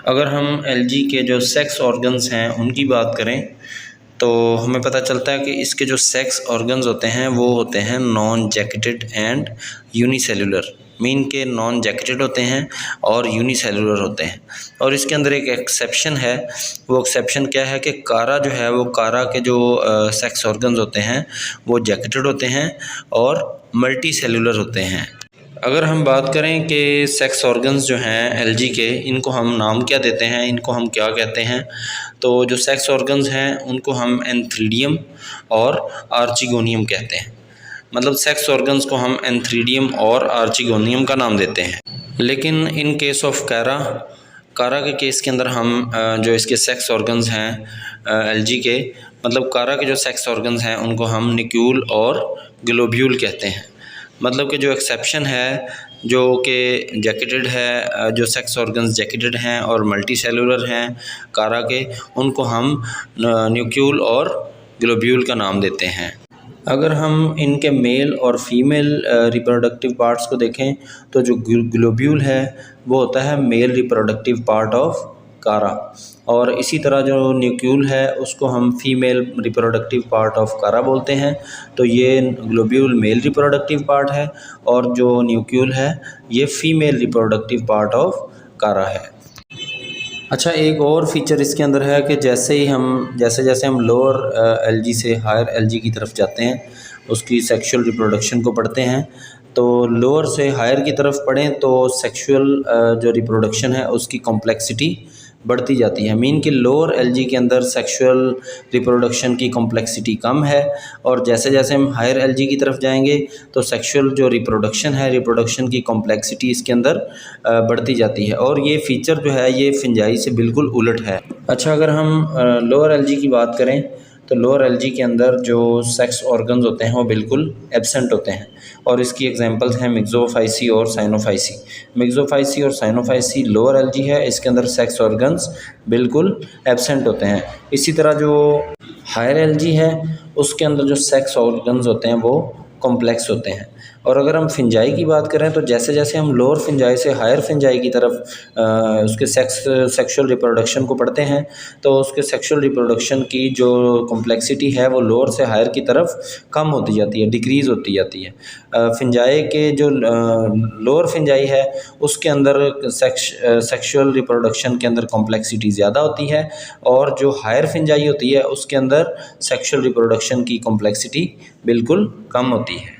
अगर हम एलजी के जो सेक्स ऑर्गन्स हैं उनकी बात करें तो हमें पता चलता है कि इसके जो सेक्स ऑर्गन्स होते हैं वो होते हैं non jacketed and unicellular. Mean के नॉन जैकेटेड होते हैं और यूनिसेलुलर होते हैं। और इसके अंदर एक एक्सेप्शन है। वो एक्सेप्शन क्या है कि कारा जो है वो कारा के जो सेक्स ऑर्गन्स होते हैं वो जैकेटेड होते हैं और मल्टी सेलुलर होते हैं। अगर हम बात करें कि सेक्स ऑर्गन्स जो हैं एलजी के, इनको हम नाम क्या देते हैं, इनको हम क्या कहते हैं, तो जो सेक्स ऑर्गन्स हैं उनको हम एंथ्रीडियम और आर्चिगोनियम कहते हैं। मतलब सेक्स ऑर्गन्स को हम एंथ्रीडियम और आर्चिगोनियम का नाम देते हैं। लेकिन इन केस ऑफ कारा के केस के अंदर हम जो इसके सेक्स ऑर्गन्स हैं एलजी के, मतलब कारा के जो सेक्स ऑर्गन्स हैं उनको हम न्यूक्यूल और ग्लोब्यूल कहते हैं। मतलब कि जो एक्सेप्शन है जो कि जैकेटेड है, जो सेक्स ऑर्गन्स जैकेटेड हैं और मल्टी सेलुलर हैं कारा के, उनको हम न्यूक्यूल और ग्लोब्यूल का नाम देते हैं। अगर हम इनके मेल और फीमेल रिप्रोडक्टिव पार्ट्स को देखें तो जो ग्लोब्यूल है वो होता है मेल रिप्रोडक्टिव पार्ट ऑफ कारा, और इसी तरह जो न्यूक्यूल है उसको हम फीमेल रिप्रोडक्टिव पार्ट ऑफ कारा बोलते हैं। तो ये ग्लोब्यूल मेल रिप्रोडक्टिव पार्ट है और जो न्यूक्यूल है ये फीमेल रिप्रोडक्टिव पार्ट ऑफ कारा है। अच्छा, एक और फीचर इसके अंदर है कि जैसे जैसे हम लोअर एलजी से हायर एलजी की तरफ जाते हैं, उसकी सेक्सुअल रिप्रोडक्शन को पढ़ते हैं, तो लोअर से हायर की तरफ पढ़ें तो सेक्सुअल जो रिप्रोडक्शन है उसकी कॉम्प्लेक्सिटी बढ़ती जाती है। मीन कि लोअर एलजी के अंदर सेक्सुअल रिप्रोडक्शन की कॉम्प्लेक्सिटी कम है, और जैसे जैसे हम हायर एलजी की तरफ जाएंगे तो सेक्सुअल जो रिप्रोडक्शन है, रिप्रोडक्शन की कॉम्प्लेक्सिटी इसके अंदर बढ़ती जाती है। और ये फ़ीचर जो है ये फिंजाई से बिल्कुल उलट है। अच्छा, अगर हम लोअर एलजी की बात करें तो लोअर एलजी के अंदर जो सेक्स ऑर्गन्स होते हैं वो बिल्कुल एब्सेंट होते हैं, और इसकी एग्जांपल्स हैं मिक्सोफाइसी और साइनोफाइसी। मिक्सोफाइसी और साइनोफाइसी लोअर एलजी है, इसके अंदर सेक्स ऑर्गन्स बिल्कुल एब्सेंट होते हैं। इसी तरह जो हायर एलजी है उसके अंदर जो सेक्स ऑर्गन्स होते हैं वो कॉम्प्लेक्स होते हैं। और अगर हम फिंजाई की बात करें तो जैसे जैसे हम लोअर फिंजाई से हायर फिंजाई की तरफ उसके सेक्सुअल रिप्रोडक्शन को पढ़ते हैं तो उसके सेक्सुअल रिप्रोडक्शन की जो कॉम्प्लेक्सिटी है वो लोअर से हायर की तरफ कम होती जाती है, डिक्रीज़ होती जाती है। फिंजाई के जो लोअर फिंजाई है उसके अंदर सेक्सुअल रिप्रोडक्शन के अंदर कॉम्प्लेक्सिटी ज़्यादा होती है, और जो हायर फिंजाई होती है उसके अंदर सेक्सुअल रिप्रोडक्शन की कॉम्प्लेक्सिटी बिल्कुल कम होती है।